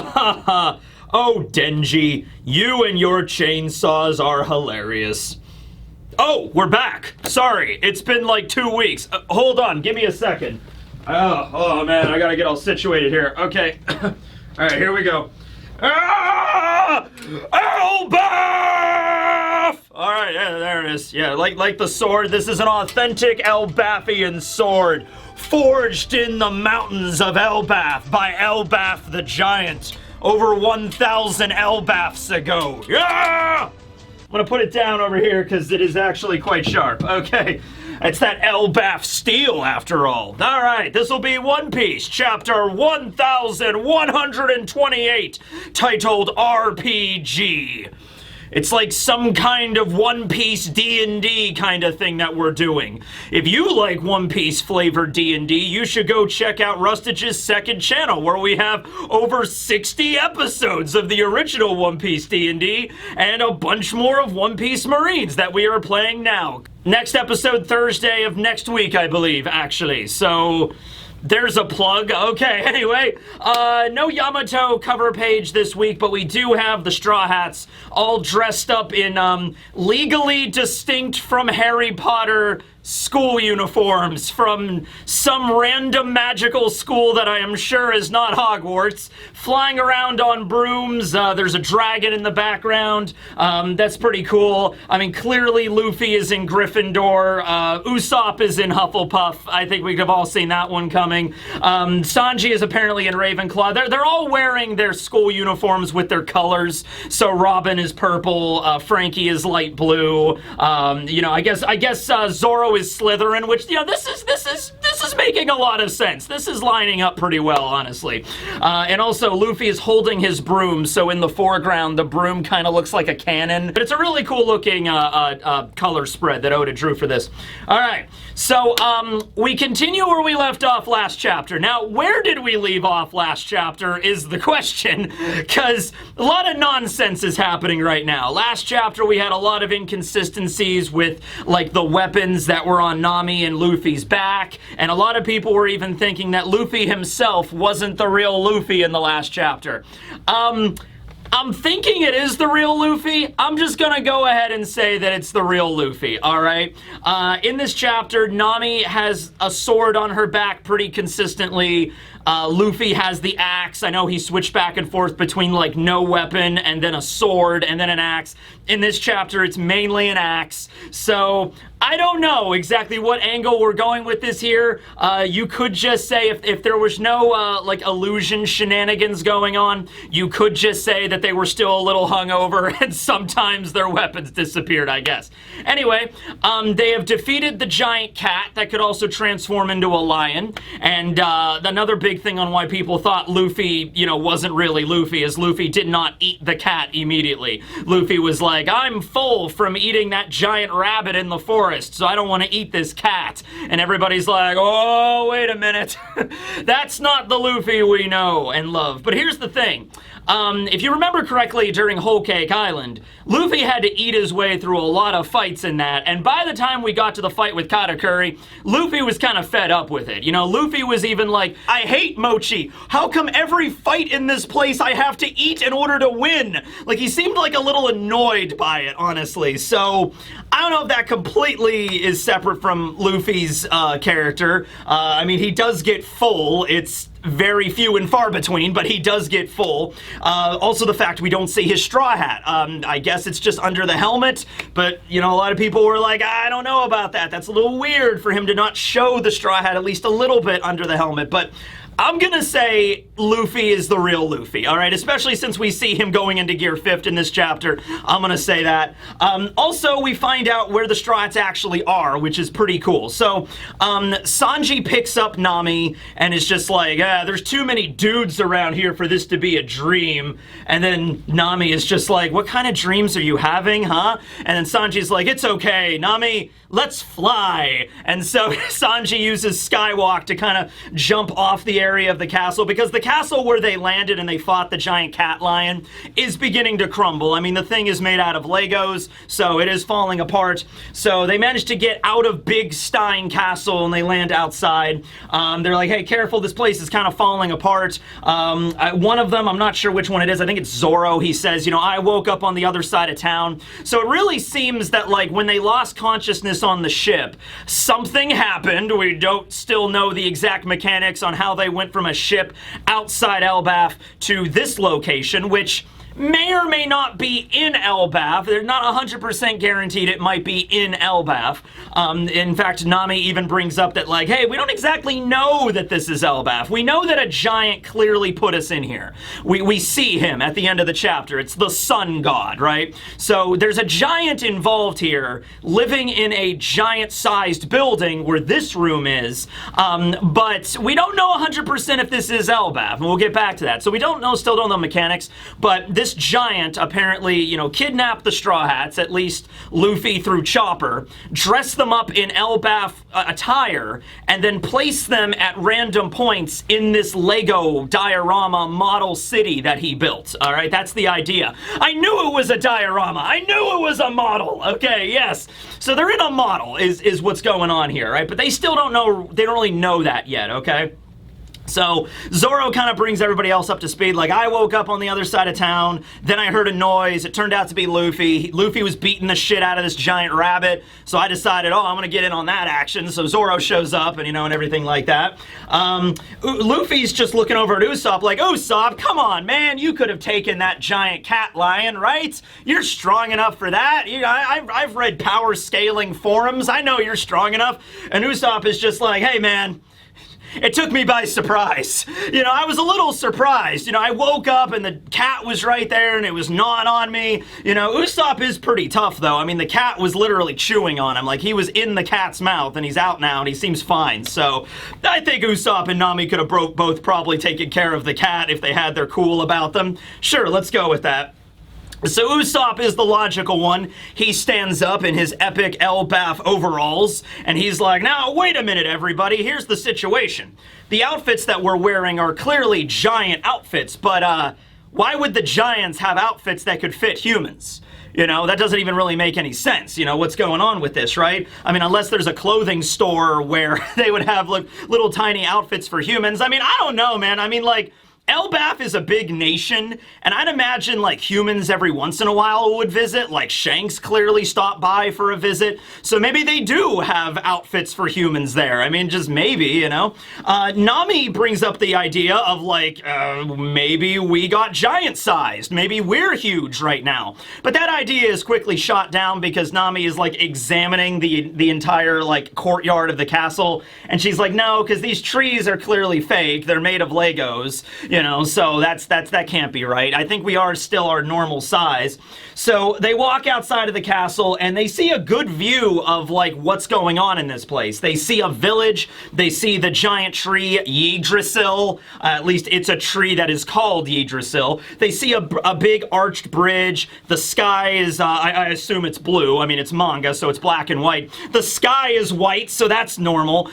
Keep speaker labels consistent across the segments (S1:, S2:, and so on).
S1: ha ha. Oh, Denji, you and your chainsaws are hilarious. Oh, we're back. Sorry, it's been like 2 weeks. Hold on, give me a second. Oh man, I gotta get all situated here. Okay. All right, here we go. Ah! Elbaf! All right, yeah, there it is. Yeah, like the sword. This is an authentic Elbafian sword, forged in the mountains of Elbaf by Elbaf the Giant over 1,000 Elbafs ago. Yeah! I'm gonna put it down over here because it is actually quite sharp. Okay, it's that Elbaf steel after all. All right, this will be One Piece, chapter 1128, titled RPG. It's like some kind of One Piece D&D kind of thing that we're doing. If you like One Piece flavored D&D, you should go check out Rustage's second channel, where we have over 60 episodes of the original One Piece D&D and a bunch more of One Piece Marines that we are playing now. Next episode Thursday of next week, I believe, actually. So there's a plug. Okay, anyway, no Yamato cover page this week, but we do have the Straw Hats all dressed up in legally distinct from Harry Potter school uniforms from some random magical school that I am sure is not Hogwarts, flying around on brooms. There's a dragon in the background. That's pretty cool. I mean, clearly Luffy is in Gryffindor. Usopp is in Hufflepuff. I think we could have all seen that one coming. Sanji is apparently in Ravenclaw. They're all wearing their school uniforms with their colors. So Robin is purple, Frankie is light blue. I guess Zoro is Slytherin, which, this is making a lot of sense. This is lining up pretty well, honestly. And also, Luffy is holding his broom, so in the foreground, the broom kind of looks like a cannon. But it's a really cool-looking color spread that Oda drew for this. All right, so we continue where we left off last chapter. Now, where did we leave off last chapter is the question, because a lot of nonsense is happening right now. Last chapter, we had a lot of inconsistencies with, like, the weapons that were on Nami and Luffy's back, and a lot of people were even thinking that Luffy himself wasn't the real Luffy in the last chapter. I'm thinking it is the real Luffy. I'm just gonna go ahead and say that it's the real Luffy, alright? In this chapter, Nami has a sword on her back pretty consistently. Luffy has the axe. I know he switched back and forth between, like, no weapon and then a sword and then an axe. In this chapter, it's mainly an axe. So I don't know exactly what angle we're going with this here. You could just say if there was no, like, illusion shenanigans going on, you could just say that they were still a little hungover and sometimes their weapons disappeared, I guess. Anyway, they have defeated the giant cat that could also transform into a lion. And another big thing on why people thought Luffy, wasn't really Luffy is Luffy did not eat the cat immediately. Luffy was like, I'm full from eating that giant rabbit in the forest, so I don't want to eat this cat. And everybody's like, oh, wait a minute. That's not the Luffy we know and love. But here's the thing. If you remember correctly, during Whole Cake Island, Luffy had to eat his way through a lot of fights in that, and by the time we got to the fight with Katakuri, Luffy was kind of fed up with it. Luffy was even like, I hate Mochi. How come every fight in this place I have to eat in order to win? Like, he seemed like a little annoyed by it, honestly. So, I don't know if that completely is separate from Luffy's character. I mean, he does get full. It's very few and far between, but he does get full. Also, the fact we don't see his straw hat. I guess it's just under the helmet, but, a lot of people were like, I don't know about that. That's a little weird for him to not show the straw hat at least a little bit under the helmet, but I'm gonna say Luffy is the real Luffy, alright? Especially since we see him going into Gear 5th in this chapter. I'm gonna say that. Also, we find out where the Straw Hats actually are, which is pretty cool. So, Sanji picks up Nami and is just like, there's too many dudes around here for this to be a dream. And then Nami is just like, what kind of dreams are you having, huh? And then Sanji's like, it's okay, Nami, let's fly. And so Sanji uses Skywalk to kind of jump off the area of the castle, because the castle where they landed and they fought the giant cat lion is beginning to crumble. I mean, the thing is made out of Legos, so it is falling apart. So they managed to get out of Bigstein Castle and they land outside. They're like, hey, careful, this place is kind of falling apart. One of them, I'm not sure which one it is, I think it's Zoro, he says, you know, I woke up on the other side of town. So it really seems that, like, when they lost consciousness on the ship, something happened. We don't still know the exact mechanics on how they went from a ship outside Elbaf to this location, which may or may not be in Elbaf. They're not 100% guaranteed it might be in Elbaf. In fact, Nami even brings up that, like, hey, we don't exactly know that this is Elbaf. We know that a giant clearly put us in here. We see him at the end of the chapter. It's the sun god, right? So there's a giant involved here, living in a giant-sized building where this room is, but we don't know 100% if this is Elbaf, and we'll get back to that. So we still don't know mechanics, but this giant apparently, you know, kidnapped the Straw Hats, at least Luffy through Chopper, dressed them up in Elbaf attire, and then placed them at random points in this Lego diorama model city that he built. All right, that's the idea. I knew it was a diorama. I knew it was a model. Okay, yes. So they're in a model is what's going on here, right? But they still don't know, they don't really know that yet, okay? So Zoro kind of brings everybody else up to speed. Like, I woke up on the other side of town, then I heard a noise. It turned out to be Luffy. Luffy was beating the shit out of this giant rabbit, so I decided, oh, I'm gonna get in on that action. So Zoro shows up and, you know, and everything like that. Luffy's just looking over at Usopp like, Usopp, come on, man, you could have taken that giant cat lion, right? You're strong enough for that. I've read power scaling forums. I know you're strong enough. And Usopp is just like, hey, man, it took me by surprise. You know, I was a little surprised. You know, I woke up and the cat was right there and it was gnawing on me. You know, Usopp is pretty tough, though. I mean, the cat was literally chewing on him. Like, he was in the cat's mouth and he's out now and he seems fine. So I think Usopp and Nami could have both probably taken care of the cat if they had their cool about them. Sure, let's go with that. So Usopp is the logical one. He stands up in his epic Elbaf overalls, and he's like, now, wait a minute, everybody. Here's the situation. The outfits that we're wearing are clearly giant outfits, but why would the giants have outfits that could fit humans? You know, that doesn't even really make any sense. You know, what's going on with this, right? I mean, unless there's a clothing store where they would have, like, little tiny outfits for humans. I mean, I don't know, man. I mean, like, Elbaf is a big nation, and I'd imagine, like, humans every once in a while would visit. Like, Shanks clearly stopped by for a visit, so maybe they do have outfits for humans there. I mean, just maybe, you know? Nami brings up the idea of, like, maybe we got giant-sized. Maybe we're huge right now. But that idea is quickly shot down because Nami is, like, examining the entire, like, courtyard of the castle, and she's like, no, because these trees are clearly fake. They're made of Legos. You know, so that can't be right. I think we are still our normal size. So they walk outside of the castle and they see a good view of, like, what's going on in this place. They see a village. They see the giant tree Yggdrasil. At least it's a tree that is called Yggdrasil. They see a big arched bridge. The sky is, I assume it's blue. I mean, it's manga, so it's black and white. The sky is white, so that's normal.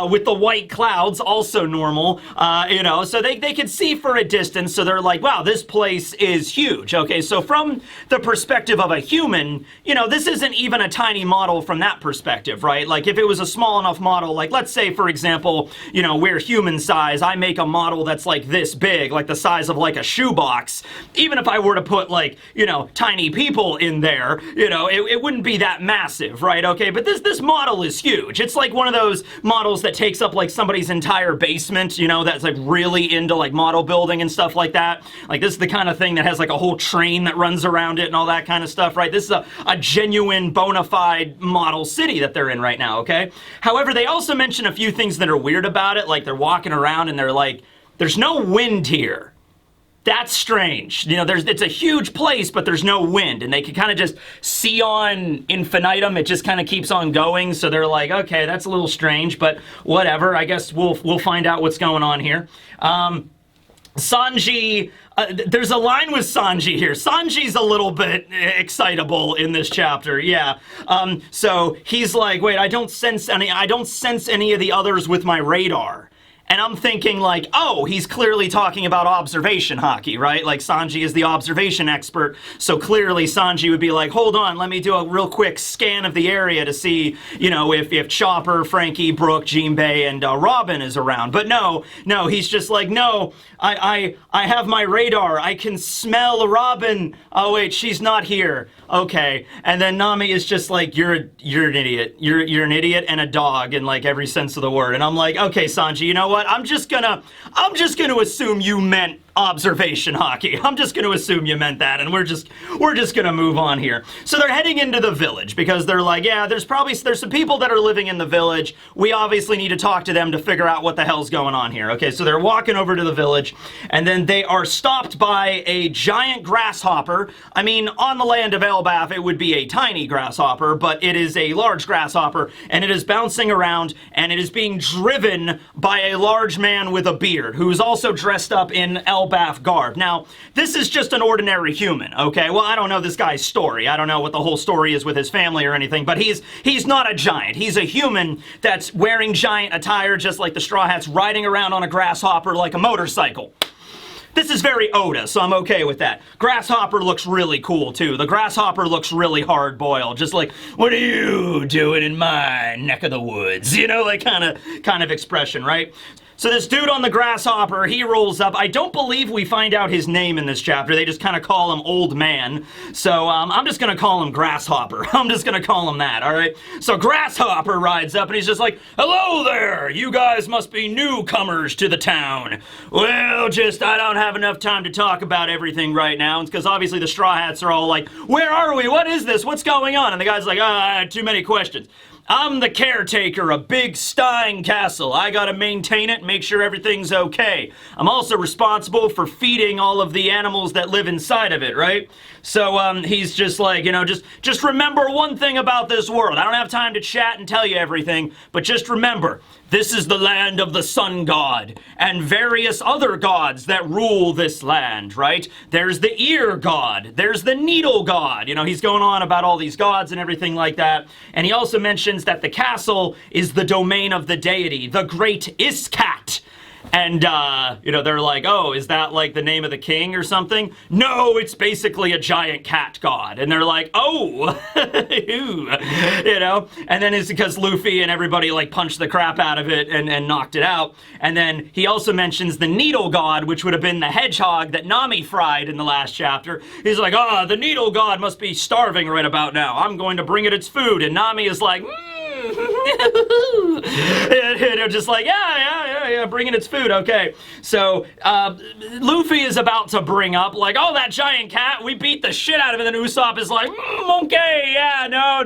S1: With the white clouds, also normal. You know, so they can see for a distance, so they're like, wow, this place is huge. Okay, so from the perspective of a human, you know, this isn't even a tiny model from that perspective, right? Like, if it was a small enough model, like, let's say, for example, you know, we're human size, I make a model that's, like, this big, like the size of, like, a shoebox. Even if I were to put, like, you know, tiny people in there, you know, it wouldn't be that massive, right? Okay, but this model is huge. It's like one of those models that takes up, like, somebody's entire basement, you know, that's, like, really into, like, model building and stuff like that. Like, this is the kind of thing that has, like, a whole train that runs around it and all that kind of stuff, right? This is a genuine bona fide model city that they're in right now, okay? However, they also mention a few things that are weird about it. Like, they're walking around and they're like, there's no wind here. That's strange. You know, it's a huge place, but there's no wind, and they can kind of just see on infinitum. It just kind of keeps on going, so they're like, okay, that's a little strange, but whatever. I guess we'll find out what's going on here. Sanji, there's a line with Sanji here. Sanji's a little bit excitable in this chapter, yeah. So he's like, wait, I don't sense any of the others with my radar. And I'm thinking like, oh, he's clearly talking about observation hockey, right? Like Sanji is the observation expert, so clearly Sanji would be like, hold on, let me do a real quick scan of the area to see, you know, if Chopper, Frankie, Brooke, Jinbei, and Robin is around. But no, he's just like, no, I have my radar. I can smell Robin. Oh wait, she's not here. Okay. And then Nami is just like, you're an idiot. You're an idiot and a dog in like every sense of the word. And I'm like, okay, Sanji, you know what? I'm just gonna assume you meant observation hockey. I'm just gonna assume you meant that, and we're just gonna move on here. So they're heading into the village because they're like, yeah, there's some people that are living in the village. We obviously need to talk to them to figure out what the hell's going on here. Okay, so they're walking over to the village, and then they are stopped by a giant grasshopper. I mean, on the land of Elbaf, it would be a tiny grasshopper, but it is a large grasshopper, and it is bouncing around, and it is being driven by a large man with a beard, who's also dressed up in Elbaf garb. Now, this is just an ordinary human, okay? Well, I don't know this guy's story. I don't know what the whole story is with his family or anything, but he's not a giant. He's a human that's wearing giant attire, just like the Straw Hats, riding around on a grasshopper like a motorcycle. This is very Oda, so I'm okay with that. Grasshopper looks really cool, too. The grasshopper looks really hard-boiled, just like, what are you doing in my neck of the woods? You know, like kind of expression, right? So this dude on the grasshopper, he rolls up. I don't believe we find out his name in this chapter. They just kind of call him Old Man. So I'm just going to call him Grasshopper. I'm just going to call him that, all right? So Grasshopper rides up, and he's just like, hello there. You guys must be newcomers to the town. Well, I don't have enough time to talk about everything right now. It's because obviously the Straw Hats are all like, where are we? What is this? What's going on? And the guy's like, too many questions. I'm the caretaker of Bigstein Castle. I gotta maintain it and make sure everything's okay. I'm also responsible for feeding all of the animals that live inside of it, right? So he's just like, you know, just remember one thing about this world. I don't have time to chat and tell you everything, but just remember, this is the land of the sun god and various other gods that rule this land, right? There's the ear god. There's the needle god. You know, he's going on about all these gods and everything like that. And he also mentions that the castle is the domain of the deity, the great Iskat. And, you know, they're like, oh, is that like the name of the king or something? No, it's basically a giant cat god. And they're like, oh, you know? And then it's because Luffy and everybody like punched the crap out of it and knocked it out. And then he also mentions the needle god, which would have been the hedgehog that Nami fried in the last chapter. He's like, the needle god must be starving right about now. I'm going to bring it its food. And Nami is like, and just like, yeah, bringing its food, okay. So, Luffy is about to bring up, like, oh, that giant cat, we beat the shit out of it, and Usopp is like, okay, yeah, no,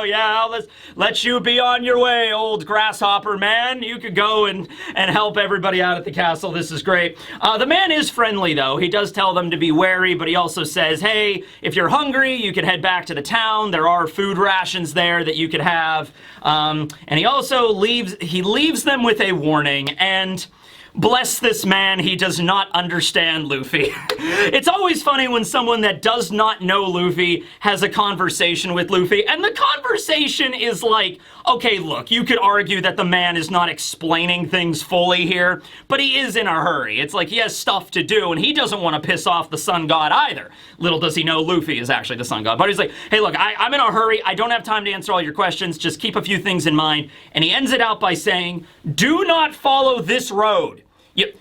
S1: yeah, I'll let you be on your way, old Grasshopper Man. You could go and help everybody out at the castle. This is great. The man is friendly, though. He does tell them to be wary, but he also says, hey, if you're hungry, you could head back to the town. There are food rations there that you could have. And he also leaves them with a warning, and bless this man, he does not understand Luffy. It's always funny when someone that does not know Luffy has a conversation with Luffy, and the conversation is like, okay, look, you could argue that the man is not explaining things fully here, but he is in a hurry. It's like he has stuff to do, and he doesn't want to piss off the sun god either. Little does he know Luffy is actually the sun god. But he's like, hey, look, I'm in a hurry. I don't have time to answer all your questions. Just keep a few things in mind. And he ends it out by saying, do not follow this road.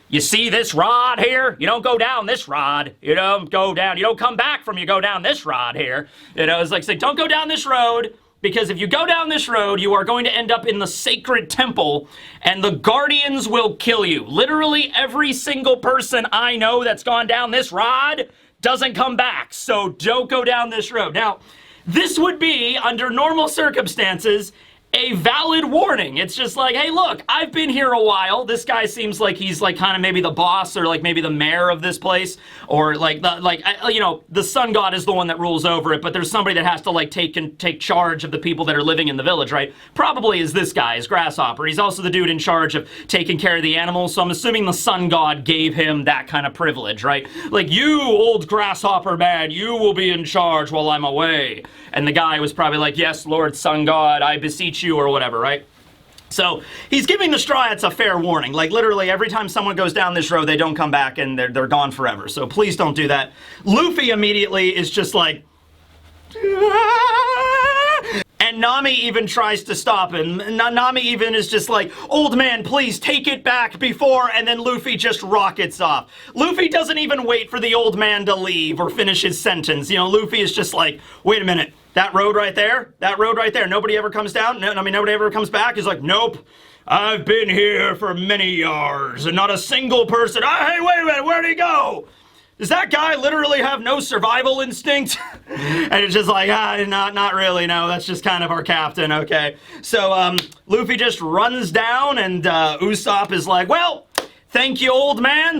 S1: You see this rod here? You don't go down this rod. You don't go down. You don't come back from you go down this rod here. You know, it's like, say, don't go down this road, because if you go down this road, you are going to end up in the sacred temple, and the guardians will kill you. Literally every single person I know that's gone down this rod doesn't come back, so don't go down this road. Now, this would be, under normal circumstances, a valid warning. It's just like, hey, look, I've been here a while. This guy seems like he's like kind of maybe the boss or like maybe the mayor of this place, or like the sun god is the one that rules over it, but there's somebody that has to like take charge of the people that are living in the village, right? Probably is this guy, is Grasshopper. He's also the dude in charge of taking care of the animals, so I'm assuming the sun god gave him that kind of privilege, right? Like, you, old Grasshopper Man, you will be in charge while I'm away. And the guy was probably like, yes, Lord Sun God, I beseech you, or whatever, right? So he's giving the Straw Hats a fair warning. Like, literally, every time someone goes down this road, they don't come back, and they're gone forever. So please don't do that. Luffy immediately is just like... And Nami even tries to stop him. Nami even is just like, old man, please take it back before, and then Luffy just rockets off. Luffy doesn't even wait for the old man to leave or finish his sentence. You know, Luffy is just like, wait a minute, that road right there? That road right there, nobody ever comes down? No, I mean, nobody ever comes back? He's like, nope. I've been here for many years, and not a single person... hey, wait a minute, where'd he go? Does that guy literally have no survival instinct? And it's just like, not really, no, that's just kind of our captain, okay. So, Luffy just runs down, and Usopp is like, well, thank you, old man,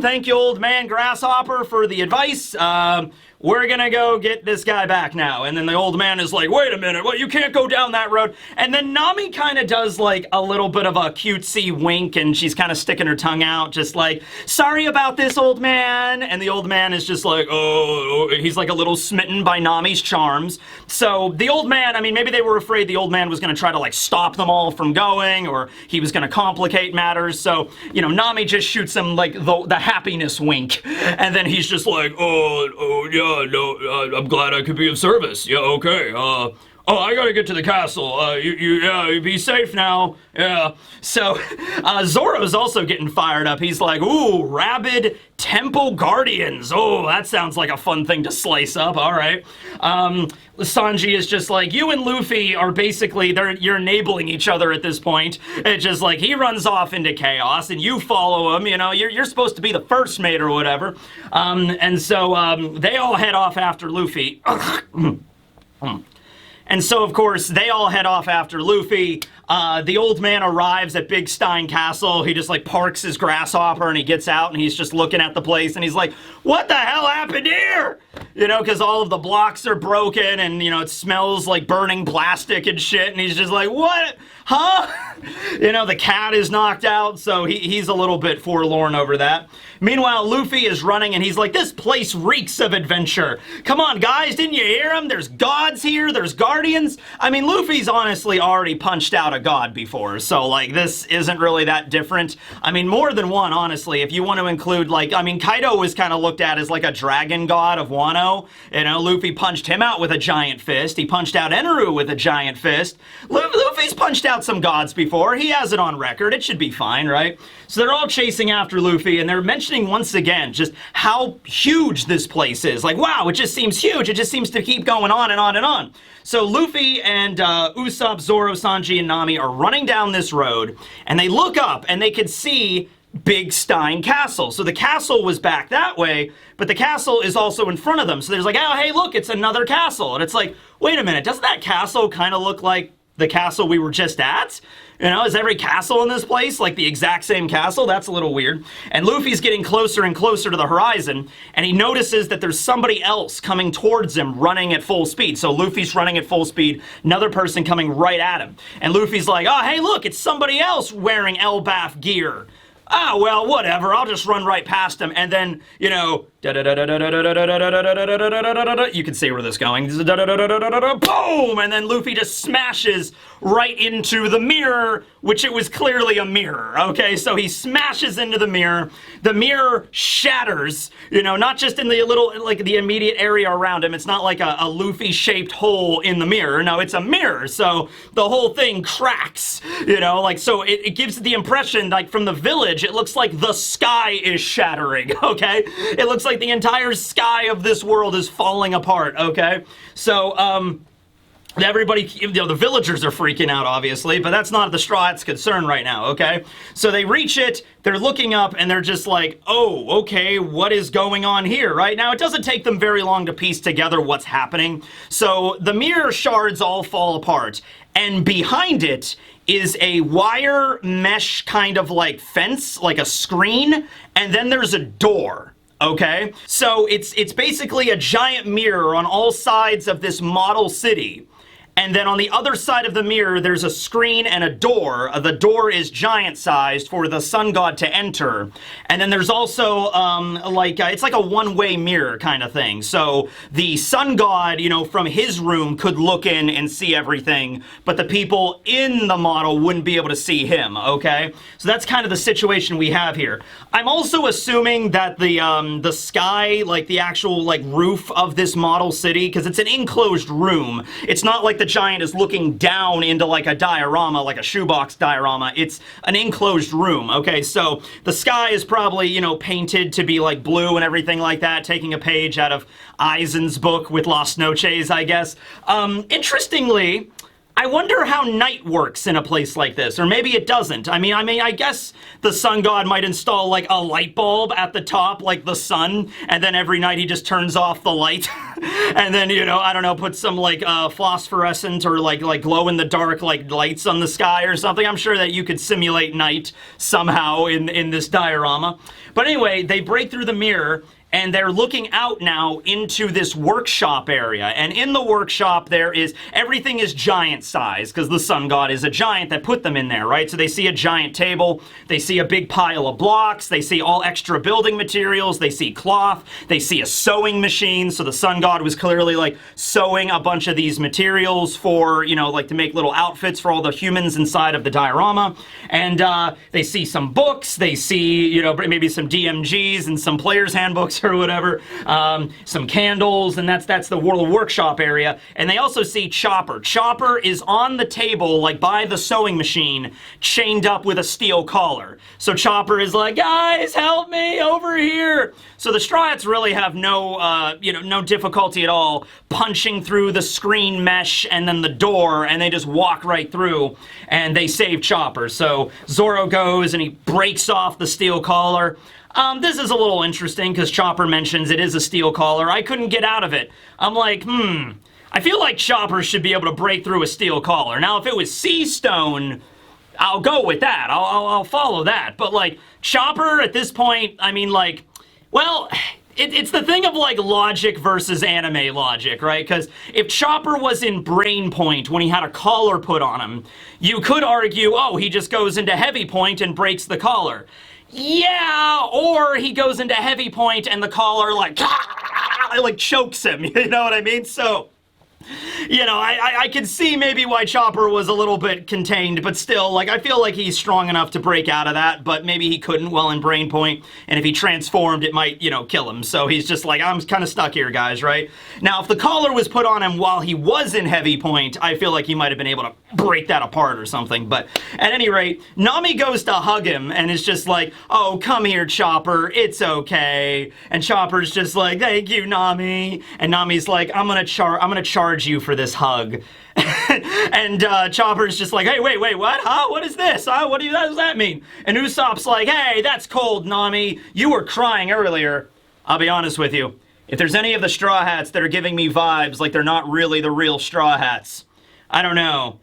S1: Grasshopper, for the advice. We're gonna go get this guy back now. And then the old man is like, wait a minute, well, you can't go down that road. And then Nami kind of does like a little bit of a cutesy wink, and she's kind of sticking her tongue out, just like, sorry about this, old man. And the old man is just like, oh, he's like a little smitten by Nami's charms. So the old man, I mean, maybe they were afraid the old man was gonna try to like stop them all from going, or he was gonna complicate matters. So, you know, Nami just shoots him like the happiness wink. And then he's just like, oh, yeah. No, I'm glad I could be of service. Yeah, okay. Oh, I gotta get to the castle. You be safe now. Yeah. So, Zoro's also getting fired up. He's like, ooh, rabid temple guardians. Oh, that sounds like a fun thing to slice up. All right. Sanji is just like, you and Luffy are basically, you're enabling each other at this point. It's just like, he runs off into chaos, and you follow him, you know, you're supposed to be the first mate or whatever. And so, they all head off after Luffy. And so, of course, they all head off after Luffy. The old man arrives at Bigstein Castle. He just, like, parks his Grasshopper, and he gets out, and he's just looking at the place, and he's like, what the hell happened here? You know, because all of the blocks are broken, and, you know, it smells like burning plastic and shit, and he's just like, what? Huh? You know, the cat is knocked out, so he's a little bit forlorn over that. Meanwhile, Luffy is running, and he's like, this place reeks of adventure. Come on, guys, didn't you hear him? There's gods here, there's guardians. I mean, Luffy's honestly already punched out a god before, so, like, this isn't really that different. I mean, more than one, honestly, if you want to include, like, I mean, Kaido was kind of looked at as, like, a dragon god of Wano. You know, Luffy punched him out with a giant fist. He punched out Eneru with a giant fist. Luffy's punched out some gods before. He has it on record. It should be fine, right? So they're all chasing after Luffy, and they're mentioning once again just how huge this place is. Like, wow, it just seems huge. It just seems to keep going on and on and on. So Luffy and Usopp, Zoro, Sanji, and Nami are running down this road, and they look up, and they can see Bigstein Castle. So the castle was back that way, but the castle is also in front of them. So there's like, oh, hey, look, it's another castle. And it's like, wait a minute, doesn't that castle kind of look like the castle we were just at? You know, is every castle in this place like the exact same castle? That's a little weird. And Luffy's getting closer and closer to the horizon, and he notices that there's somebody else coming towards him running at full speed. So Luffy's running at full speed, another person coming right at him. And Luffy's like, oh, hey, look, it's somebody else wearing Elbaf gear. Ah, well, whatever, I'll just run right past him, and then, you know, you can see where this is going. Boom! And then Luffy just smashes right into the mirror, which it was clearly a mirror, okay? So he smashes into the mirror. The mirror shatters, you know, not just in the little, like, the immediate area around him. It's not like a Luffy-shaped hole in the mirror. No, it's a mirror, so the whole thing cracks, you know? Like, so it gives the impression, like, from the village, it looks like the sky is shattering, okay? It looks like the entire sky of this world is falling apart, okay? So, Everybody, the villagers are freaking out, obviously, but that's not the Straw Hat's concern right now, okay? So they reach it, they're looking up, and they're just like, oh, okay, what is going on here, right? Now, it doesn't take them very long to piece together what's happening. So the mirror shards all fall apart, and behind it is a wire mesh kind of like fence, like a screen, and then there's a door. Okay? So it's basically a giant mirror on all sides of this model city. And then on the other side of the mirror, there's a screen and a door. The door is giant-sized for the sun god to enter. And then there's also, it's like a one-way mirror kind of thing. So the sun god, you know, from his room could look in and see everything, but the people in the model wouldn't be able to see him, okay? So that's kind of the situation we have here. I'm also assuming that the sky, like the actual, like, roof of this model city, because it's an enclosed room, it's not like the giant is looking down into like a diorama, like a shoebox diorama. It's an enclosed room, okay? So the sky is probably, you know, painted to be like blue and everything like that, taking a page out of Eisen's book with Las Noches, I guess. Interestingly, I wonder how night works in a place like this, or maybe it doesn't. I mean, I guess the sun god might install like a light bulb at the top, like the sun, and then every night he just turns off the light, and then, you know, I don't know, put some like phosphorescent or like glow in the dark like lights on the sky or something. I'm sure that you could simulate night somehow in this diorama. But anyway, they break through the mirror, and they're looking out now into this workshop area. And in the workshop, everything is giant size, because the sun god is a giant that put them in there, right? So they see a giant table, they see a big pile of blocks, they see all extra building materials, they see cloth, they see a sewing machine. So the sun god was clearly like sewing a bunch of these materials for, you know, like to make little outfits for all the humans inside of the diorama. And they see some books, they see, you know, maybe some DMGs and some player's handbooks or whatever, some candles, and that's the World Workshop area. And they also see Chopper. Chopper is on the table, like by the sewing machine, chained up with a steel collar. So Chopper is like, guys, help me over here. So the Straw Hats really have no, no difficulty at all punching through the screen mesh and then the door, and they just walk right through, and they save Chopper. So Zoro goes and he breaks off the steel collar. This is a little interesting because Chopper mentions it is a steel collar. I couldn't get out of it. I'm like, I feel like Chopper should be able to break through a steel collar. Now, if it was sea stone, I'll go with that. I'll follow that. But, like, Chopper at this point, I mean, like, well, it's the thing of, like, logic versus anime logic, right? Because if Chopper was in Brain Point when he had a collar put on him, you could argue, oh, he just goes into Heavy Point and breaks the collar. Yeah, or he goes into Heavy Point and the collar like chokes him, you know what I mean? So, you know, I could see maybe why Chopper was a little bit contained, but still, like, I feel like he's strong enough to break out of that, but maybe he couldn't while in Brain Point, and if he transformed, it might, you know, kill him. So he's just like, I'm kind of stuck here, guys, right? Now, if the collar was put on him while he was in Heavy Point, I feel like he might have been able to break that apart or something, but at any rate, Nami goes to hug him, and is just like, oh, come here, Chopper, it's okay, and Chopper's just like, thank you, Nami, and Nami's like, I'm gonna charge you for this hug. And Chopper's just like, hey, wait, what? Huh? What is this? Huh? What does that mean? And Usopp's like, hey, that's cold, Nami. You were crying earlier. I'll be honest with you. If there's any of the Straw Hats that are giving me vibes like they're not really the real Straw Hats, I don't know.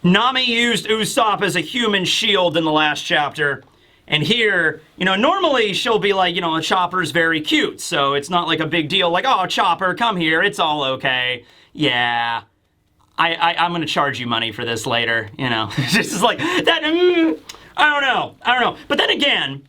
S1: Nami used Usopp as a human shield in the last chapter. And here, you know, normally she'll be like, you know, Chopper's very cute, so it's not like a big deal. Like, oh, Chopper, come here, it's all okay. Yeah, I'm gonna charge you money for this later, you know. It's just like, that, I don't know. But then again,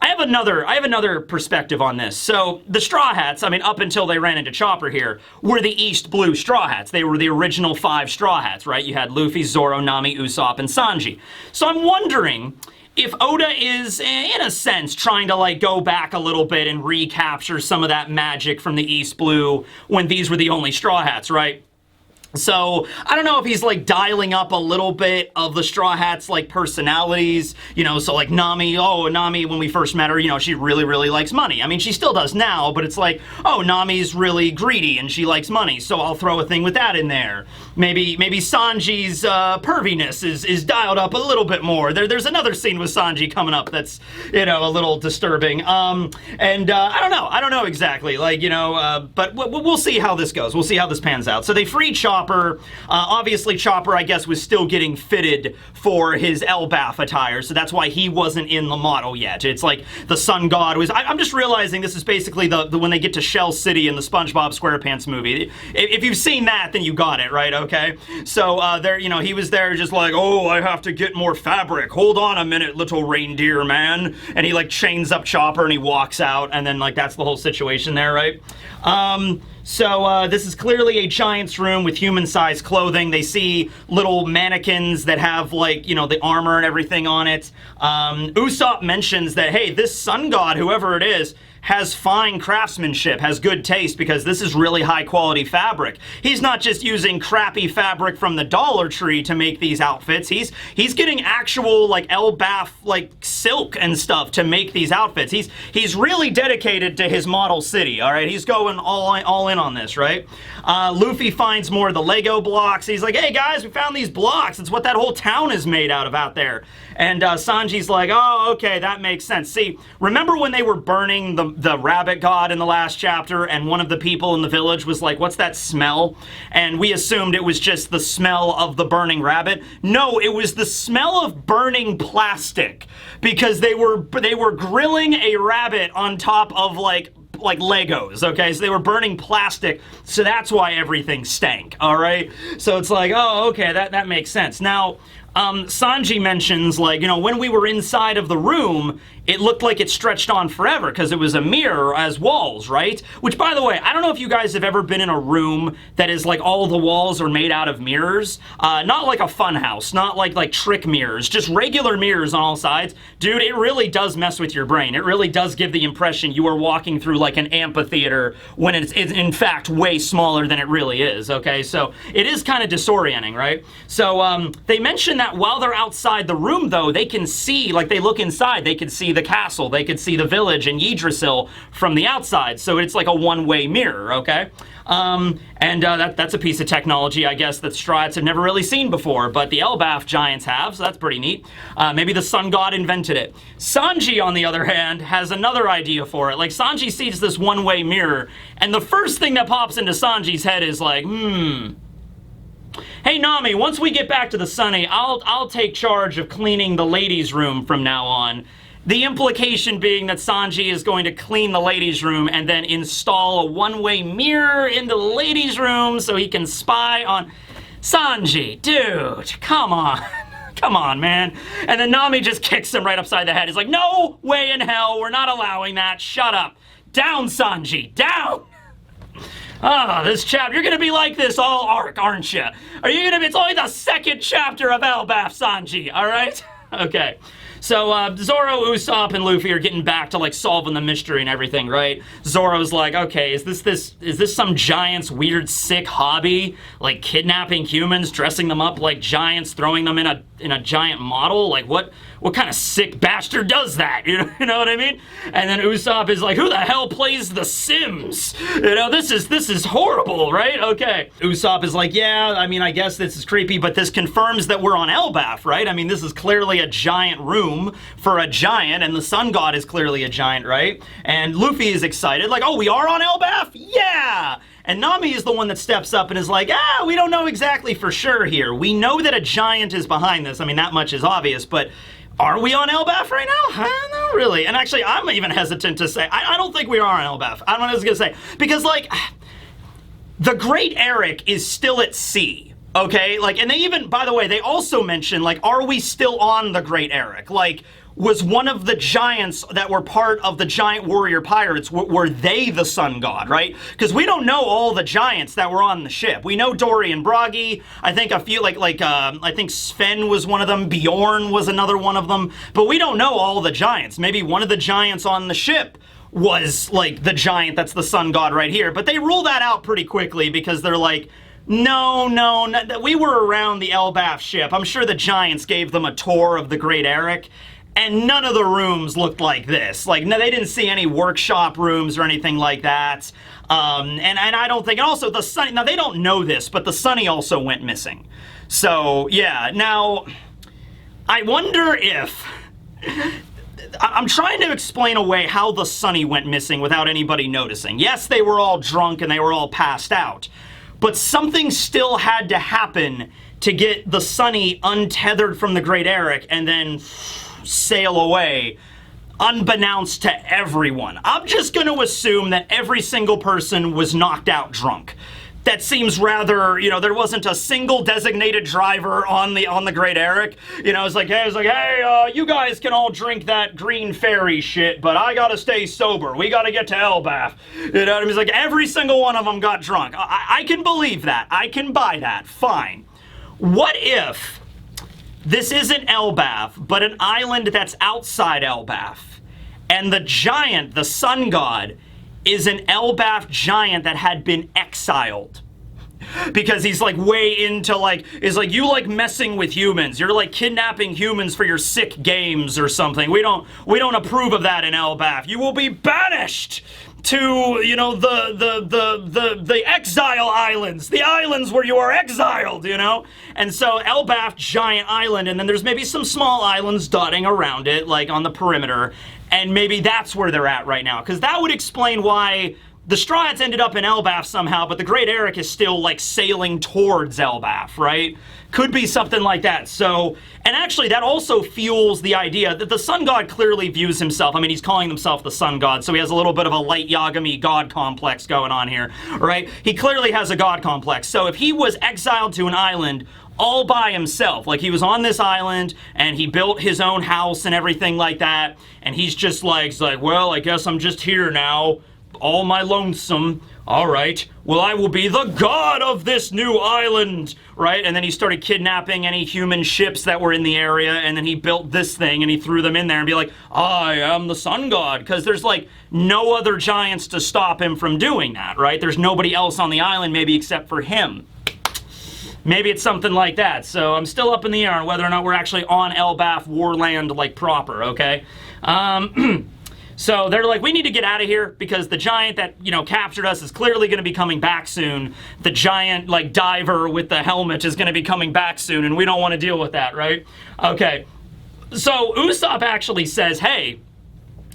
S1: I have another perspective on this. So, the Straw Hats, I mean, up until they ran into Chopper here, were the East Blue Straw Hats. They were the original 5 Straw Hats, right? You had Luffy, Zoro, Nami, Usopp, and Sanji. So I'm wondering if Oda is, in a sense, trying to, like, go back a little bit and recapture some of that magic from the East Blue when these were the only Straw Hats, right? So, I don't know if he's, like, dialing up a little bit of the Straw Hats, like, personalities, you know, so, like, Nami, when we first met her, you know, she really, really likes money. I mean, she still does now, but it's like, oh, Nami's really greedy and she likes money, so I'll throw a thing with that in there. Maybe Sanji's, perviness is dialed up a little bit more. There's another scene with Sanji coming up that's, you know, a little disturbing. I don't know exactly, like, you know, but we'll see how this goes. We'll see how this pans out. So they free Chopper. Obviously, Chopper, I guess, was still getting fitted for his Elbaf attire, so that's why he wasn't in the model yet. It's like the Sun God was... I'm just realizing this is basically the when they get to Shell City in the SpongeBob SquarePants movie. If you've seen that, then you got it, right? Okay? So, there, you know, he was there just like, oh, I have to get more fabric. Hold on a minute, little reindeer man. And he, like, chains up Chopper and he walks out, and then, like, that's the whole situation there, right? So this is clearly a giant's room with human-sized clothing. They see little mannequins that have, like, you know, the armor and everything on it. Usopp mentions that, hey, this sun god, whoever it is, has fine craftsmanship, has good taste, because this is really high-quality fabric. He's not just using crappy fabric from the Dollar Tree to make these outfits. He's getting actual, like, Elbaf, like, silk and stuff to make these outfits. He's really dedicated to his model city, all right? He's going all in on this, right? Luffy finds more of the Lego blocks. He's like, hey, guys, we found these blocks. It's what that whole town is made out of out there. And Sanji's like, oh, okay, that makes sense. See, remember when they were burning the rabbit god in the last chapter, and one of the people in the village was like, what's that smell? And we assumed it was just the smell of the burning rabbit. No, it was the smell of burning plastic, because they were grilling a rabbit on top of, like Legos, okay? So they were burning plastic, so that's why everything stank, all right? So it's like, oh, okay, that makes sense. Now, Sanji mentions, like, you know, when we were inside of the room, it looked like it stretched on forever because it was a mirror as walls, right? Which, by the way, I don't know if you guys have ever been in a room that is like all the walls are made out of mirrors. Not like a fun house, not like trick mirrors, just regular mirrors on all sides. Dude, it really does mess with your brain. It really does give the impression you are walking through like an amphitheater when it's in fact way smaller than it really is, okay? So it is kind of disorienting, right? So they mention that while they're outside the room, though, they can see, like they look inside, they can see the castle, they could see the village and Yggdrasil from the outside, so it's like a one-way mirror, okay? That's a piece of technology, I guess, that Straw Hats have never really seen before, but the Elbaf giants have, so that's pretty neat. Maybe the sun god invented it. Sanji, on the other hand, has another idea for it. Like, Sanji sees this one-way mirror, and the first thing that pops into Sanji's head is like, hey, Nami, once we get back to the Sunny, I'll take charge of cleaning the ladies' room from now on. The implication being that Sanji is going to clean the ladies' room and then install a one-way mirror into the ladies' room so he can spy on... Sanji, dude, come on. Come on, man. And then Nami just kicks him right upside the head. He's like, no way in hell, we're not allowing that. Shut up. Down, Sanji, down. Ah, this chapter, you're gonna be like this all arc, aren't you? Are you gonna be, it's only the second chapter of Elbaf, Sanji, alright? Okay. So, Zoro, Usopp, and Luffy are getting back to, like, solving the mystery and everything, right? Zoro's like, okay, is this some giant's weird, sick hobby? Like, kidnapping humans, dressing them up like giants, throwing them in a giant model? Like, what kind of sick bastard does that? You know what I mean? And then Usopp is like, who the hell plays The Sims? You know, this is horrible, right? Okay. Usopp is like, yeah, I mean, I guess this is creepy, but this confirms that we're on Elbaf, right? I mean, this is clearly a giant room for a giant, and the sun god is clearly a giant, right? And Luffy is excited, like, oh, we are on Elbaf? Yeah! And Nami is the one that steps up and is like, we don't know exactly for sure here. We know that a giant is behind this. I mean, that much is obvious, but are we on Elbaf right now? Not really. And actually, I'm even hesitant to say, I don't think we are on Elbaf. I don't know what I was gonna say. Because, like, the Great Eric is still at sea. Okay, like, and they even, by the way, they also mention, like, are we still on the Great Eric? Like, was one of the giants that were part of the giant warrior pirates, were they the sun god, right? Because we don't know all the giants that were on the ship. We know Dory and Bragi. I think a few, I think Sven was one of them. Bjorn was another one of them. But we don't know all the giants. Maybe one of the giants on the ship was, like, the giant that's the sun god right here. But they rule that out pretty quickly because they're like, No, we were around the Elbaf ship. I'm sure the Giants gave them a tour of the Great Eric, and none of the rooms looked like this. Like, no, they didn't see any workshop rooms or anything like that. And I don't think, and also the Sunny, now they don't know this, but the Sunny also went missing. So, yeah, now, I wonder if, I'm trying to explain away how the Sunny went missing without anybody noticing. Yes, they were all drunk and they were all passed out, but something still had to happen to get the Sunny untethered from the Great Eric and then sail away, unbeknownst to everyone. I'm just going to assume that every single person was knocked out drunk. That seems rather, you know, there wasn't a single designated driver on the Great Eric. You know, it's like, hey, you guys can all drink that green fairy shit, but I gotta stay sober. We gotta get to Elbaf. You know what I mean? It's like every single one of them got drunk. I can believe that. I can buy that. Fine. What if this isn't Elbaf, but an island that's outside Elbaf, and the giant, the sun god, is an Elbaf giant that had been exiled? Because he's like way into like, is like, you like messing with humans. You're like kidnapping humans for your sick games or something. We don't approve of that in Elbaf. You will be banished to, you know, the exile islands, the islands where you are exiled, you know? And so Elbaf, giant island, and then there's maybe some small islands dotting around it, like on the perimeter, and maybe that's where they're at right now, because that would explain why the Straw Hats ended up in Elbaf somehow, but the Great Eric is still, like, sailing towards Elbaf, right? Could be something like that. So, and actually, that also fuels the idea that the Sun God clearly views himself. I mean, he's calling himself the Sun God, so he has a little bit of a light Yagami God complex going on here, right? He clearly has a God complex. So if he was exiled to an island all by himself, like he was on this island and he built his own house and everything like that, and he's just like, well, I guess I'm just here now, all my lonesome. All right, well, I will be the god of this new island, right? And then he started kidnapping any human ships that were in the area, and then he built this thing and he threw them in there and be like, I am the sun god, because there's like no other giants to stop him from doing that, right? There's nobody else on the island maybe except for him. Maybe it's something like that. So I'm still up in the air on whether or not we're actually on Elbaf Warland, like, proper, okay? So they're like, we need to get out of here because the giant that, you know, captured us is clearly going to be coming back soon. The giant, like, diver with the helmet is going to be coming back soon, and we don't want to deal with that, right? Okay. So Usopp actually says, hey,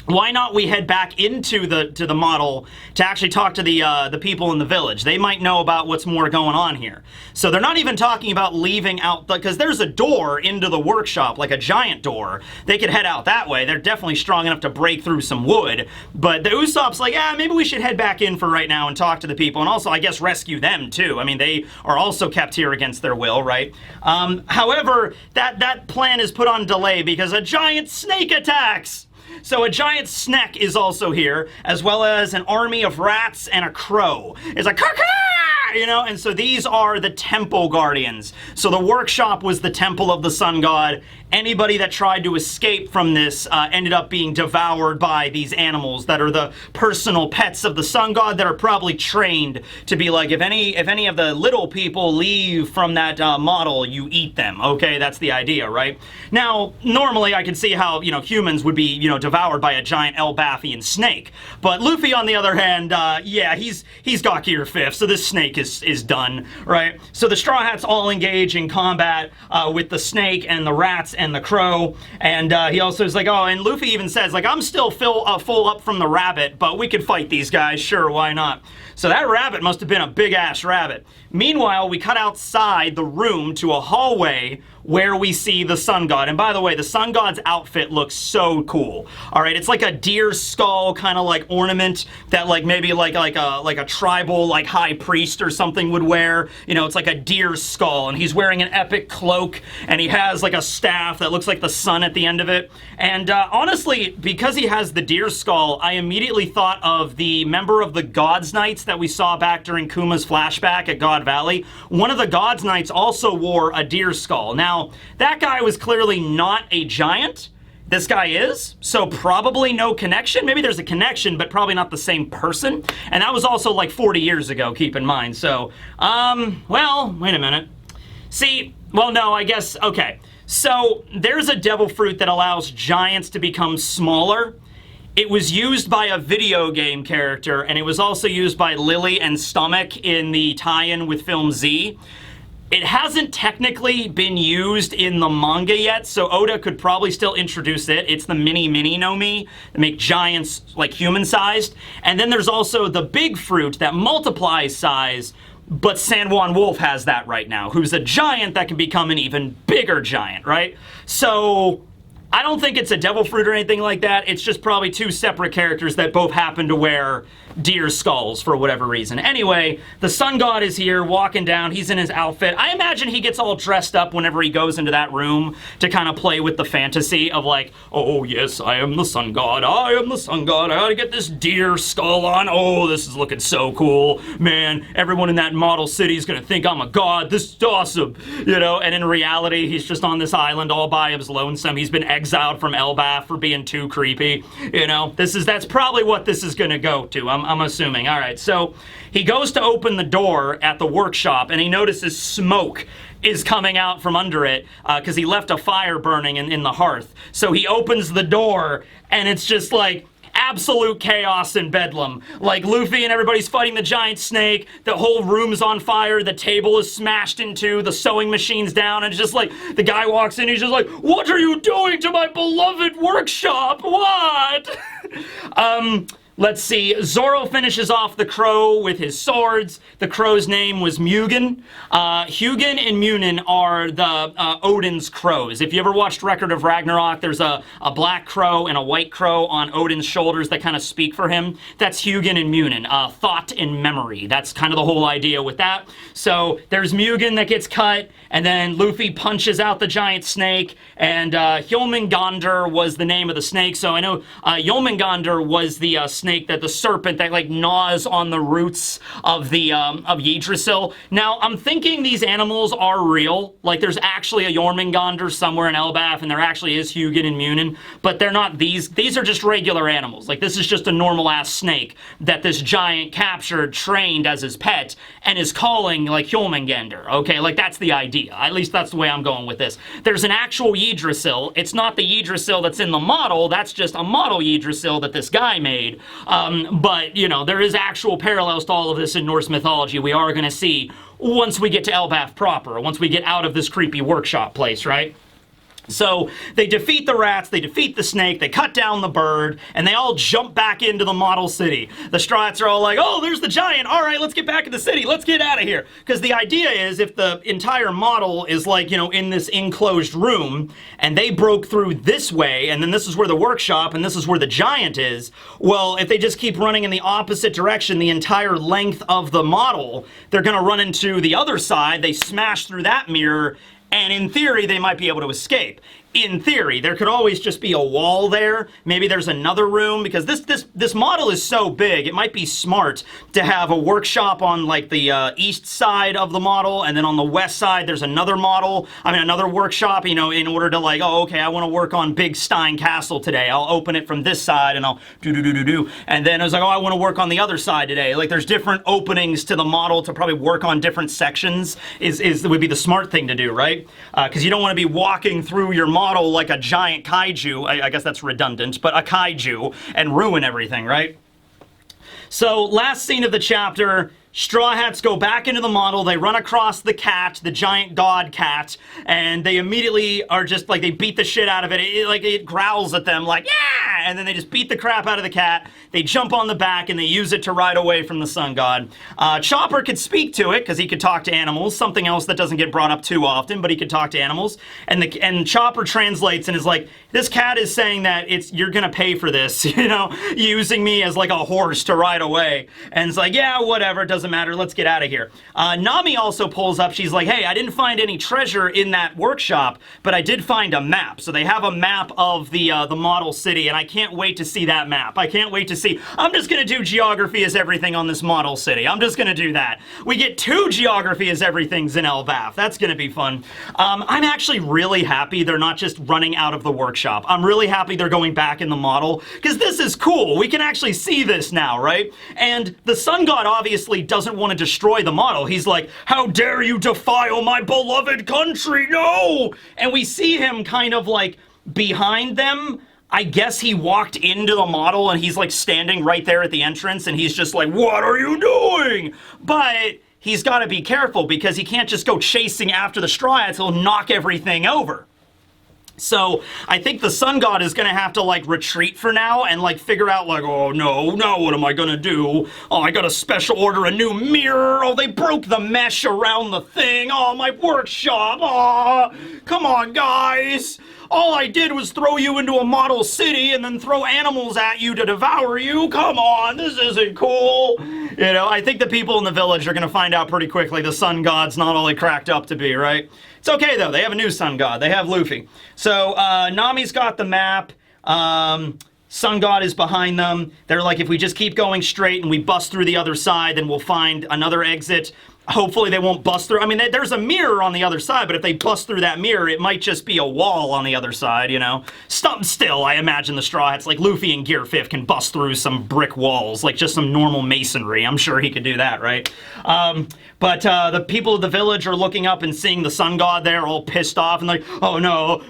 S1: why not we head back into the model to actually talk to the people in the village? They might know about what's more going on here. So they're not even talking about leaving out, because there's a door into the workshop, like a giant door. They could head out that way. They're definitely strong enough to break through some wood. But the Usopp's like, yeah, maybe we should head back in for right now and talk to the people, and also, I guess, rescue them too. I mean, they are also kept here against their will, right? However, that plan is put on delay because a giant snake attacks. So a giant snack is also here, as well as an army of rats and a crow. It's like, caw-caw! You know, and so these are the temple guardians. So the workshop was the temple of the sun god. Anybody that tried to escape from this ended up being devoured by these animals that are the personal pets of the sun god that are probably trained to be like, if any of the little people leave from that model, you eat them. Okay, that's the idea, right? Now, normally I can see how, you know, humans would be, you know, devoured by a giant Elbathian snake. But Luffy, on the other hand, yeah, he's got gear fifth, so this snake is done, right? So the Straw Hats all engage in combat with the snake and the rats and the crow, and he also is like, oh, and Luffy even says, like, I'm still full up from the rabbit, but we could fight these guys, sure, why not? So that rabbit must have been a big-ass rabbit. Meanwhile, we cut outside the room to a hallway where we see the sun god. And by the way, the sun god's outfit looks so cool. All right, it's like a deer skull kind of like ornament that like maybe like a tribal like high priest or something would wear. You know, it's like a deer skull, and he's wearing an epic cloak, and he has like a staff that looks like the sun at the end of it. And honestly, because he has the deer skull, I immediately thought of the member of the Gods Knights that we saw back during Kuma's flashback at God Valley. One of the Gods Knights also wore a deer skull. Now, that guy was clearly not a giant. this guy is, so probably no connection. Maybe there's a connection, but probably not the same person. And that was also like 40 years ago, keep in mind. So, well, wait a minute. See, well, no, I guess, okay. So there's a devil fruit that allows giants to become smaller. It was used by a video game character, and it was also used by Lily and Stomach in the tie-in with film Z. It hasn't technically been used in the manga yet, so Oda could probably still introduce it. It's the mini no Mi that make giants like human-sized. And then there's also the big fruit that multiplies size, but San Juan Wolf has that right now, who's a giant that can become an even bigger giant, right? So I don't think it's a devil fruit or anything like that. It's just probably two separate characters that both happen to wear deer skulls for whatever reason. Anyway, the sun god is here walking down. He's in his outfit. I imagine he gets all dressed up whenever he goes into that room to kind of play with the fantasy of like, oh yes, I am the sun god. I am the sun god. I gotta get this deer skull on. Oh, this is looking so cool. Man, everyone in that model city is gonna think I'm a god. This is awesome. You know, and in reality, he's just on this island all by his lonesome. He's been exiled from Elbaf for being too creepy. You know, that's probably what this is gonna go to. I'm assuming. All right, so he goes to open the door at the workshop, and he notices smoke is coming out from under it because he left a fire burning in the hearth. So he opens the door, and it's just like absolute chaos and bedlam. Like Luffy and everybody's fighting the giant snake, the whole room's on fire, the table is smashed in two, the sewing machine's down, and it's just like, the guy walks in, he's just like, what are you doing to my beloved workshop? What? Let's see, Zoro finishes off the crow with his swords. The crow's name was Mugen. Hugin and Munin are the Odin's crows. If you ever watched Record of Ragnarok, there's a black crow and a white crow on Odin's shoulders that kind of speak for him. That's Hugin and Munin, thought and memory. That's kind of the whole idea with that. So there's Mugen that gets cut, and then Luffy punches out the giant snake, and Hjolmungandr was the name of the snake. So I know Hjolmungandr was the snake, that the serpent that like gnaws on the roots of the of Yggdrasil. Now I'm thinking these animals are real. Like there's actually a Jormungandr somewhere in Elbaf, and there actually is Hugin and Munin, but they're not these. These are just regular animals. Like this is just a normal ass snake that this giant captured, trained as his pet, and is calling like Hjolmungandr. Okay, like that's the idea. At least that's the way I'm going with this. There's an actual Yggdrasil. It's not the Yggdrasil that's in the model. That's just a model Yggdrasil that this guy made. But, you know, there is actual parallels to all of this in Norse mythology we are going to see once we get to Elbaf proper, once we get out of this creepy workshop place, right? So they defeat the rats, they defeat the snake, they cut down the bird, and they all jump back into the model city. The Straw Hats are all like, oh, there's the giant. All right, let's get back in the city. Let's get out of here. Because the idea is if the entire model is like, you know, in this enclosed room, and they broke through this way, and then this is where the workshop, and this is where the giant is, well, if they just keep running in the opposite direction the entire length of the model, they're going to run into the other side. They smash through that mirror, and in theory, they might be able to escape. In theory, there could always just be a wall there. Maybe there's another room, because this model is so big, it might be smart to have a workshop on like the east side of the model, and then on the west side there's another model, another workshop, you know, in order to like, oh, okay, I want to work on Bigstein Castle today. I'll open it from this side and I'll do. And then I was like, oh, I want to work on the other side today. Like there's different openings to the model to probably work on different sections would be the smart thing to do, right? Because you don't want to be walking through your model like a giant kaiju, I guess that's redundant, but a kaiju, and ruin everything, right? So, last scene of the chapter, Straw Hats go back into the model, they run across the cat, the giant god cat, and they immediately are just like, they beat the shit out of it. It growls at them like, yeah! And then they just beat the crap out of the cat, they jump on the back, and they use it to ride away from the sun god. Chopper could speak to it, because he could talk to animals, something else that doesn't get brought up too often, but he could talk to animals. And Chopper translates and is like, this cat is saying that you're gonna pay for this, you know, using me as like a horse to ride away. And it's like, yeah, whatever, it doesn't doesn't matter. Let's get out of here. Nami also pulls up. She's like, hey, I didn't find any treasure in that workshop, but I did find a map. So they have a map of the model city, and I can't wait to see that map. I can't wait to see. I'm just going to do geography as everything on this model city. I'm just going to do that. We get 2 geography as everything's in Elbaf. That's going to be fun. I'm actually really happy they're not just running out of the workshop. I'm really happy they're going back in the model, because this is cool. We can actually see this now, right? And the sun god obviously doesn't want to destroy the model. He's like, how dare you defile my beloved country? No! And we see him kind of like behind them. I guess he walked into the model and he's like standing right there at the entrance and he's just like, what are you doing? But he's got to be careful because he can't just go chasing after the Straw Hats. He'll knock everything over. So I think the sun god is going to have to like retreat for now and like figure out like, oh no, what am I going to do? Oh, I got to special order a new mirror. Oh, they broke the mesh around the thing. Oh, my workshop. Oh, come on, guys. All I did was throw you into a model city and then throw animals at you to devour you. Come on, this isn't cool. You know, I think the people in the village are going to find out pretty quickly the sun god's not all he cracked up to be, right? It's okay, though. They have a new sun god. They have Luffy. So, Nami's got the map. Sun god is behind them. They're like, if we just keep going straight and we bust through the other side, then we'll find another exit. Hopefully they won't bust through. I mean, there's a mirror on the other side, but if they bust through that mirror, it might just be a wall on the other side, you know? Still, I imagine the Straw Hats, like Luffy and Gear 5 can bust through some brick walls, like just some normal masonry. I'm sure he could do that, right? But the people of the village are looking up and seeing the sun god there, all pissed off, and like, oh no,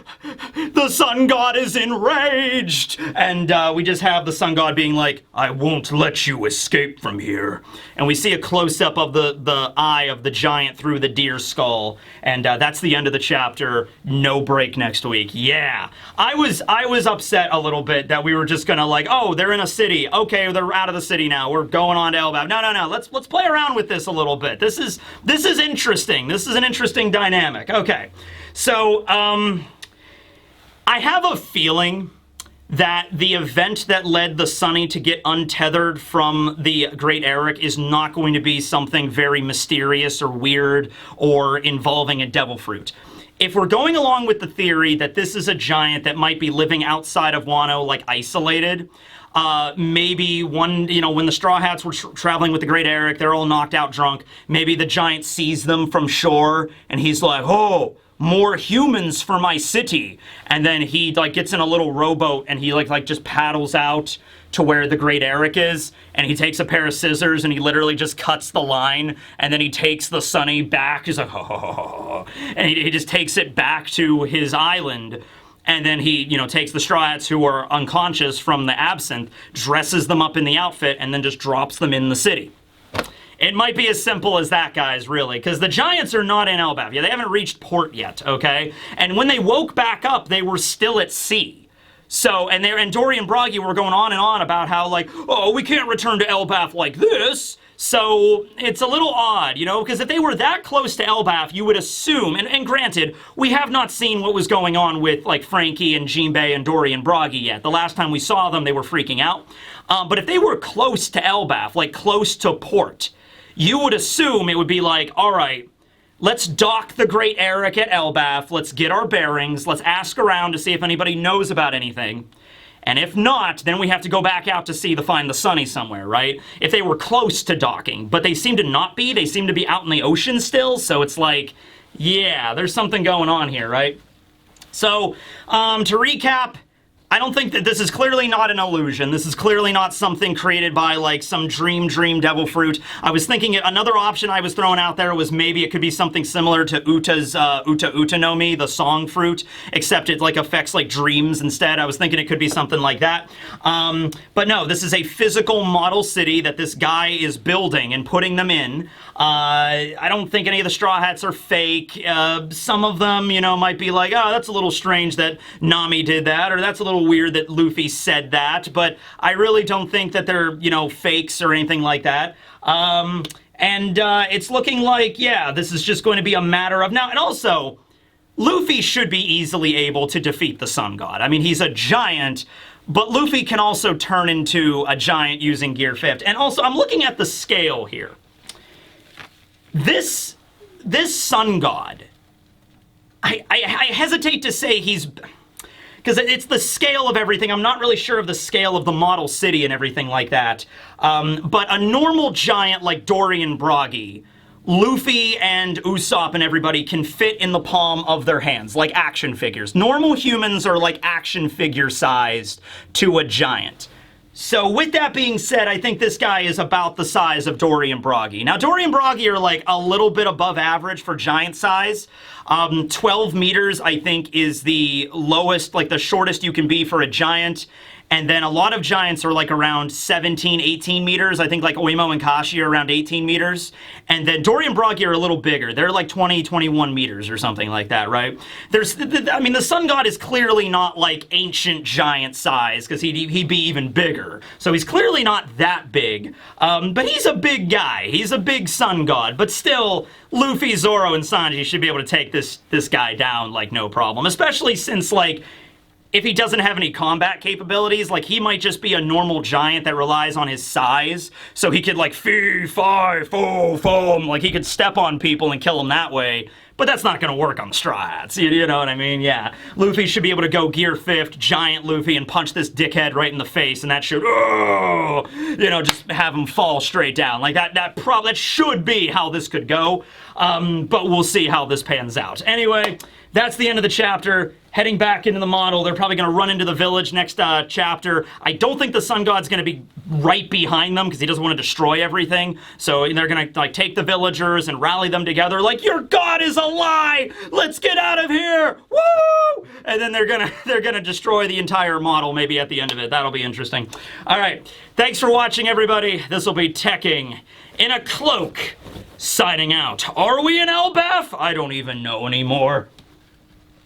S1: the sun god is enraged! And we just have the sun god being like, I won't let you escape from here. And we see a close-up of the eye of the giant through the deer skull, and that's the end of the chapter. No break next week. Yeah, I was upset a little bit that we were just gonna like, oh, they're in a city. Okay, they're out of the city now. We're going on to Elbaf. No. Let's play around with this a little bit. This is interesting. This is an interesting dynamic. Okay, so I have a feeling that the event that led the Sunny to get untethered from the Great Eric is not going to be something very mysterious or weird or involving a devil fruit. If we're going along with the theory that this is a giant that might be living outside of Wano, like isolated, maybe when the Straw Hats were traveling with the Great Eric, they're all knocked out drunk, maybe the giant sees them from shore and he's like, oh, more humans for my city. And then he like gets in a little rowboat and he like just paddles out to where the Great Eric is, and he takes a pair of scissors and he literally just cuts the line, and then he takes the Sunny back. He's like, oh, and he just takes it back to his island. And then he, takes the Straw Hats who are unconscious from the absinthe, dresses them up in the outfit, and then just drops them in the city. It might be as simple as that, guys, really, because the Giants are not in Elbaf. Yeah, they haven't reached port yet, okay? And when they woke back up, they were still at sea. So, and Dory and Broggy were going on and on about how, like, oh, we can't return to Elbaf like this. So, it's a little odd, because if they were that close to Elbaf, you would assume, and granted, we have not seen what was going on with, like, Frankie and Jinbei and Dory and Broggy yet. The last time we saw them, they were freaking out. But if they were close to Elbaf, like, close to port, you would assume it would be like, all right, let's dock the Great Eric at Elbaf, let's get our bearings, let's ask around to see if anybody knows about anything. And if not, then we have to go back out to sea to find the Sunny somewhere, right? If they were close to docking, but they seem to not be, they seem to be out in the ocean still, so it's like, yeah, there's something going on here, right? So, to recap, I don't think that this is clearly not an illusion. This is clearly not something created by, like, some dream devil fruit. I was thinking another option I was throwing out there was maybe it could be something similar to Uta's Uta no Mi, the song fruit, except it, like, affects, like, dreams instead. I was thinking it could be something like that. But no, this is a physical model city that this guy is building and putting them in. I don't think any of the Straw Hats are fake. Some of them, might be like, oh, that's a little strange that Nami did that, or that's a little weird that Luffy said that, but I really don't think that they're, fakes or anything like that. It's looking like, yeah, this is just going to be a matter of now, and also, Luffy should be easily able to defeat the Sun God. I mean, he's a giant, but Luffy can also turn into a giant using Gear 5. And also, I'm looking at the scale here. This sun god, I hesitate to say he's... because it's the scale of everything. I'm not really sure of the scale of the model city and everything like that. But a normal giant like Dorian Broggy, Luffy and Usopp and everybody can fit in the palm of their hands, like action figures. Normal humans are like action figure sized to a giant. So with that being said, I think this guy is about the size of Dorian Broggy. Now, Dorian Broggy are like a little bit above average for giant size. 12 meters, I think, is the lowest, like the shortest you can be for a giant. And then a lot of giants are like around 17, 18 meters. I think like Oimo and Kashi are around 18 meters. And then Dorian Broggy are a little bigger. They're like 20, 21 meters or something like that, right? I mean, the sun god is clearly not like ancient giant size, because he'd be even bigger. So he's clearly not that big. But he's a big guy. He's a big sun god. But still, Luffy, Zoro, and Sanji should be able to take this guy down like no problem. Especially since like, if he doesn't have any combat capabilities, like he might just be a normal giant that relies on his size, so he could like fee, fi, fo, foam, like he could step on people and kill them that way, but that's not gonna work on the Straw Hats, you know what I mean? Yeah, Luffy should be able to go gear 5th, giant Luffy, and punch this dickhead right in the face, and that should, just have him fall straight down. Like that should be how this could go, but we'll see how this pans out. Anyway, that's the end of the chapter. Heading back into the model, they're probably going to run into the village next chapter. I don't think the Sun God's going to be right behind them because he doesn't want to destroy everything. So they're going to like take the villagers and rally them together like, your god is a lie! Let's get out of here! Woo! And then they're gonna destroy the entire model maybe at the end of it. That'll be interesting. All right. Thanks for watching, everybody. This will be Teching in a Cloak signing out. Are we in Elbaf? I don't even know anymore.